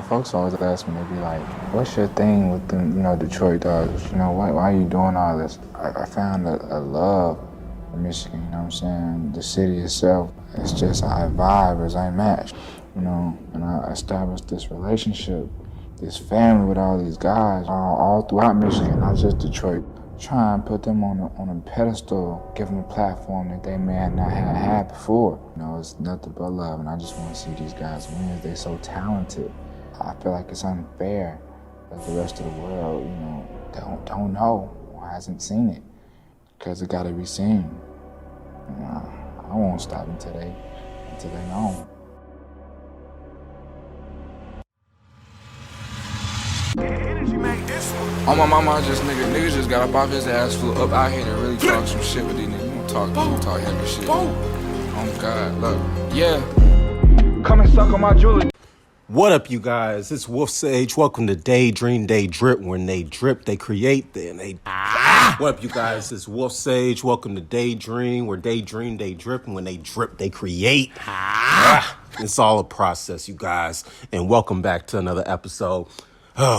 Folks always ask me, they be like, what's your thing with them, Detroit dogs? Why are you doing all this? I found a love for Michigan, you know what I'm saying? The city itself, it's just I vibe as I match, and I established this relationship, this family with all these guys all throughout Michigan, not just Detroit. Try and put them on a pedestal, give them a platform that they may not have had before. It's nothing but love, and I just want to see these guys win. They're so talented. I feel like it's unfair that the rest of the world, don't know or hasn't seen it, because it got to be seen. I won't stop until they know. On my mama, niggas just got up off his ass, flew up out here to really talk some shit with these niggas. You don't talk heavy shit. Oh God, look, yeah. Come and suck on my jewelry. What up, you guys? It's Wolf Sage. Welcome to Daydream, Day Drip. When they drip, they create. Then they. What up, you guys? It's Wolf Sage. Welcome to Daydream. Where Daydream, they drip. And when they drip, they create. It's all a process, you guys. And welcome back to another episode.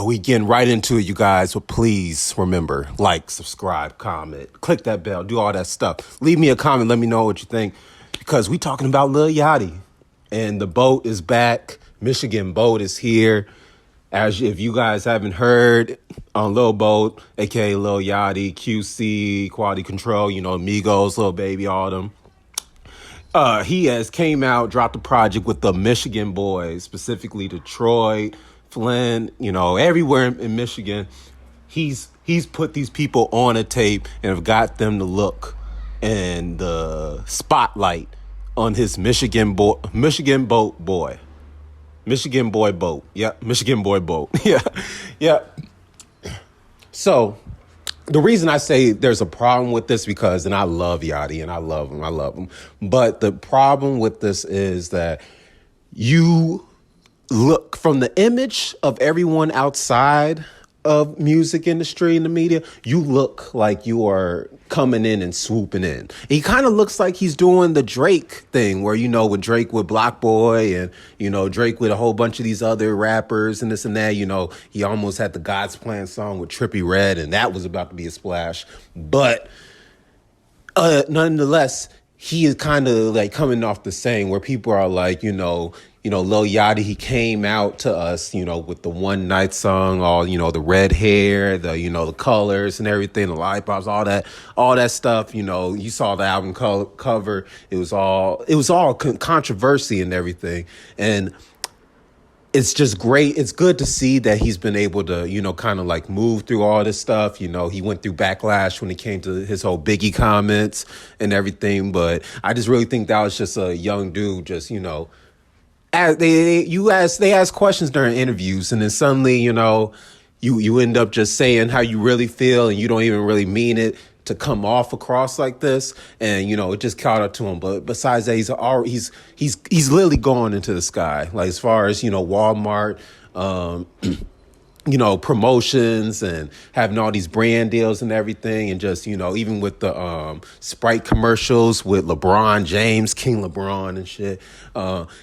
We getting right into it, you guys. But please remember, like, subscribe, comment, click that bell, do all that stuff. Leave me a comment. Let me know what you think, because we talking about Lil Yachty, and the boat is back. Michigan boat is here. As if you guys haven't heard, on Lil Boat, aka Lil Yachty, QC, Quality Control, Migos, Lil Baby, all them. He has came out, dropped a project with the Michigan boys, specifically Detroit, Flint, everywhere in Michigan. He's put these people on a tape and have got them to look in the spotlight on his Michigan boy boat. Yeah, Michigan boy boat. Yeah. So the reason I say there's a problem with this, because, and I love Yachty and I love him. But the problem with this is that you look from the image of everyone outside of music industry and the media, you look like you are coming in and swooping in. He kind of looks like he's doing the Drake thing where, with Drake with Block Boy and, Drake with a whole bunch of these other rappers and this and that. He almost had the God's Plan song with Trippie Redd, and that was about to be a splash. But nonetheless, he is kind of like coming off the same where people are like, Lil Yachty, he came out to us, with the One Night song, all, the red hair, the colors and everything, the lollipops, all that stuff. You saw the album cover. It was all controversy and everything. And it's just great. It's good to see that he's been able to, kind of like move through all this stuff. He went through backlash when it came to his whole Biggie comments and everything. But I just really think that was just a young dude, just, they ask questions during interviews, and then suddenly, you end up just saying how you really feel, and you don't even really mean it to come off across like this, and it just caught up to him. But besides that, he's literally going into the sky, like as far as Walmart, promotions and having all these brand deals and everything. And just, even with the Sprite commercials with LeBron James, King LeBron and shit.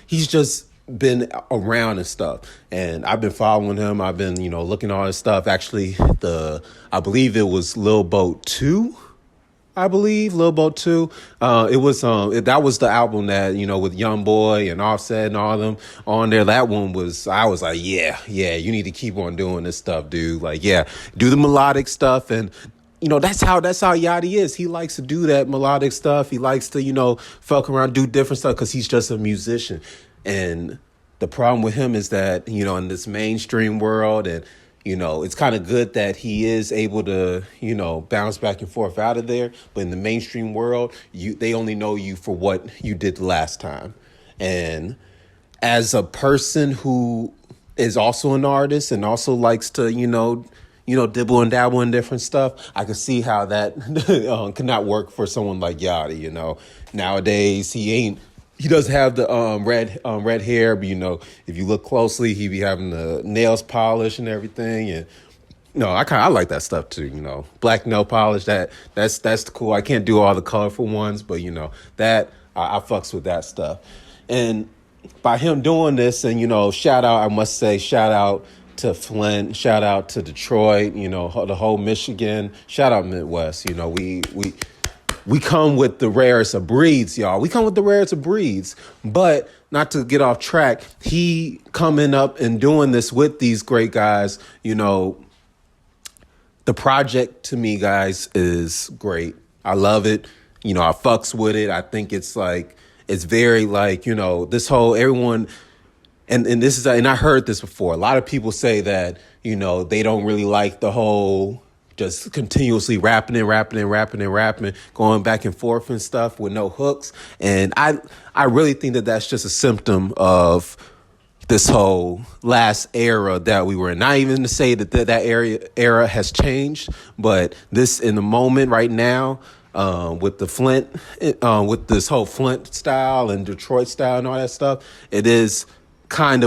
He's just been around and stuff. And I've been following him. I've been, looking at all his stuff. Actually, I believe it was Lil Boat 2. Lil Boat 2. It was that was the album that, with Young Boy and Offset and all them on there. That one was, I was like, yeah, you need to keep on doing this stuff, dude. Like, yeah, do the melodic stuff. And that's how Yachty is. He likes to do that melodic stuff. He likes to, fuck around, do different stuff, because he's just a musician. And the problem with him is that, in this mainstream world, and it's kind of good that he is able to, bounce back and forth out of there. But in the mainstream world, they only know you for what you did the last time. And as a person who is also an artist and also likes to, dibble and dabble in different stuff, I can see how that cannot work for someone like Yachty. Nowadays, he does have the red hair, but if you look closely, he be having the nails polished and everything. And I like that stuff too. Black nail polish, that's cool. I can't do all the colorful ones, but that I fucks with that stuff. And by him doing this, and shout out, I must say, shout out to Flint, shout out to Detroit, the whole Michigan, shout out Midwest. We come with the rarest of breeds, y'all. We come with the rarest of breeds. But not to get off track, he coming up and doing this with these great guys, the project to me, guys, is great. I love it. I fucks with it. I think it's very this whole everyone, and this is, and I heard this before. A lot of people say that, they don't really like the whole just continuously rapping, going back and forth and stuff with no hooks. And I really think that that's just a symptom of this whole last era that we were in. Not even to say that era has changed, but this in the moment right now, with the Flint, with this whole Flint style and Detroit style and all that stuff, we're kind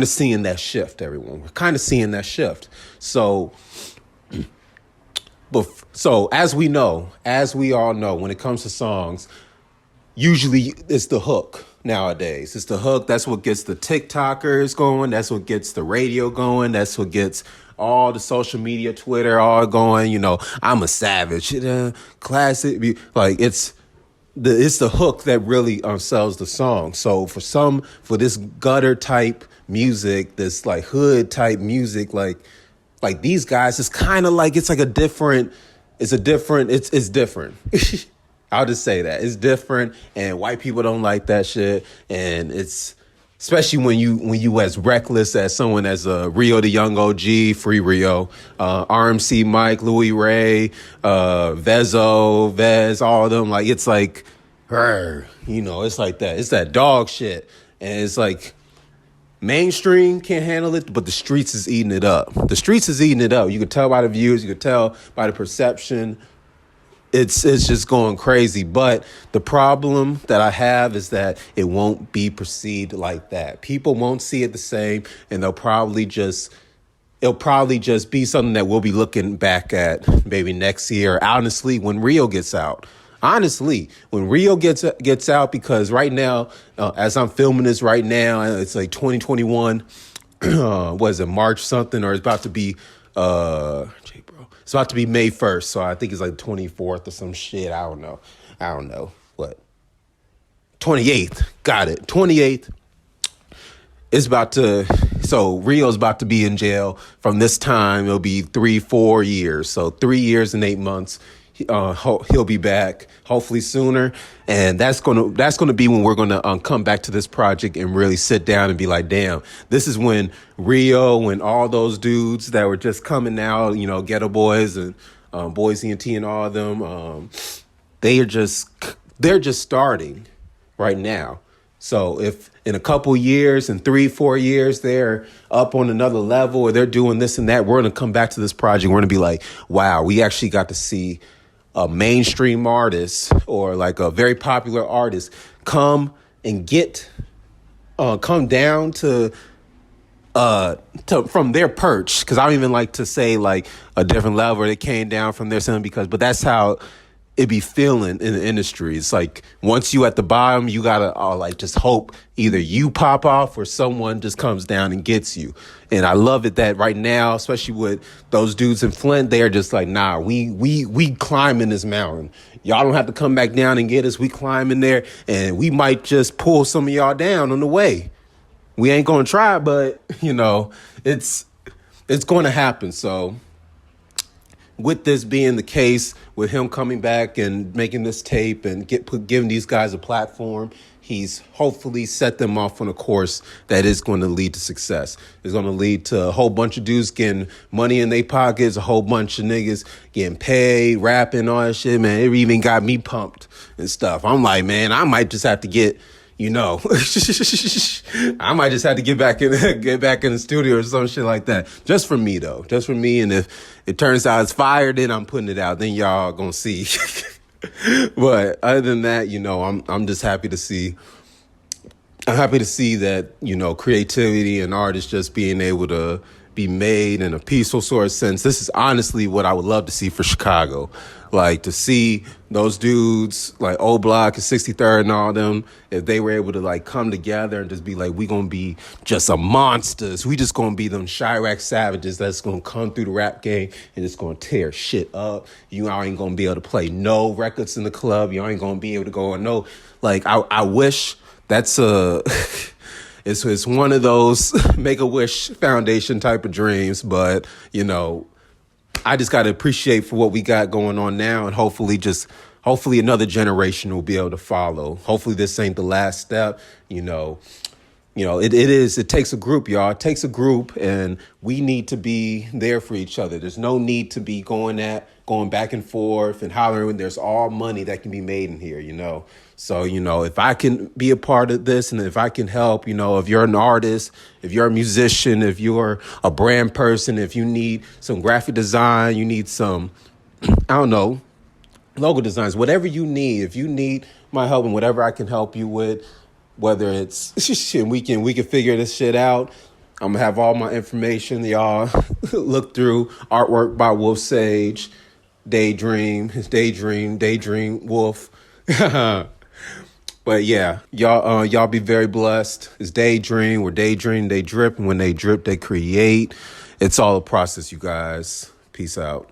of seeing that shift, everyone. We're kind of seeing that shift. So as we all know, when it comes to songs, usually it's the hook nowadays. It's the hook. That's what gets the TikTokers going. That's what gets the radio going. That's what gets all the social media, Twitter, all going. I'm a savage. Classic. It's the hook that really sells the song. So for this gutter type music, this hood type music, like these guys, it's kind of it's different. I'll just say that it's different, and white people don't like that shit. And it's especially when you as reckless as someone as Rio the Young OG, Free Rio, RMC Mike, Louis Ray, Vezo, Vez, all of them. It's it's like that. It's that dog shit, and it's mainstream can't handle it, but the streets is eating it up. The streets is eating it up. You could tell by the views. You could tell by the perception. It's just going crazy. But the problem that I have is that it won't be perceived like that. People won't see it the same, and it'll probably just be something that we'll be looking back at maybe next year. Honestly, when Rio gets out. When Rio gets out, because right now, as I'm filming this right now, it's 2021. Was it March something, or it's about to be it's about to be May 1st. So I think it's 24th or some shit. I don't know what. 28th. Got it. 28th. So Rio's about to be in jail. From this time, it'll be 3-4 years. So 3 years and 8 months. He'll be back hopefully sooner, and that's gonna be when we're gonna come back to this project and really sit down and be like, damn, this is when Rio and all those dudes that were just coming out, Ghetto Boys and Boise and T and all of them, they're just starting right now. So if in a couple years, in 3-4 years, they're up on another level or they're doing this and that, we're going to come back to this project. We're going to be like, wow, we actually got to see a mainstream artist or a very popular artist come and come down to from their perch. Because I don't even like to say a different level. They came down from their son but that's how it be feeling in the industry. It's once you at the bottom, you gotta just hope either you pop off or someone just comes down and gets you. And I love it that right now, especially with those dudes in Flint, they are just nah, we climbing this mountain. Y'all don't have to come back down and get us. We climbing there, and we might just pull some of y'all down on the way. We ain't gonna try, but it's going to happen. So with this being the case, with him coming back and making this tape and giving these guys a platform, he's hopefully set them off on a course that is going to lead to success. It's going to lead to a whole bunch of dudes getting money in their pockets, a whole bunch of niggas getting paid, rapping, all that shit, man. It even got me pumped and stuff. I'm like, man, I might just have to get I might just have to get back in the studio or some shit like that. Just for me, though. Just for me. And if it turns out it's fire, then I'm putting it out. Then y'all gonna see. But other than that, I'm just happy to see. I'm happy to see that, creativity and art is just being able to be made in a peaceful sort of sense. This is honestly what I would love to see for Chicago. Like, to see those dudes like O Block and 63rd and all them, if they were able to like come together and just be like, we gonna be just some monsters. We just gonna be them Chirac savages that's gonna come through the rap game and just gonna tear shit up. You ain't gonna be able to play no records in the club. You ain't gonna be able to go on no, like, I wish that's a it's one of those Make-A-Wish Foundation type of dreams, but you know, I just got to appreciate for what we got going on now, and hopefully another generation will be able to follow. Hopefully this ain't the last step. It takes a group, y'all. It takes a group, and we need to be there for each other. There's no need to be going back and forth and hollering when there's all money that can be made in here, you know. So, you know, if I can be a part of this and if I can help, you know, if you're an artist, if you're a musician, if you're a brand person, if you need some graphic design, you need some, I don't know, logo designs, whatever you need. If you need my help and whatever I can help you with, whether it's shit, we can figure this shit out. I'm gonna have all my information, y'all. Look through artwork by Wolf Sage, Daydream Wolf. But yeah, y'all be very blessed. It's Daydream, we're Daydream, they drip, and when they drip, they create. It's all a process, you guys. Peace out.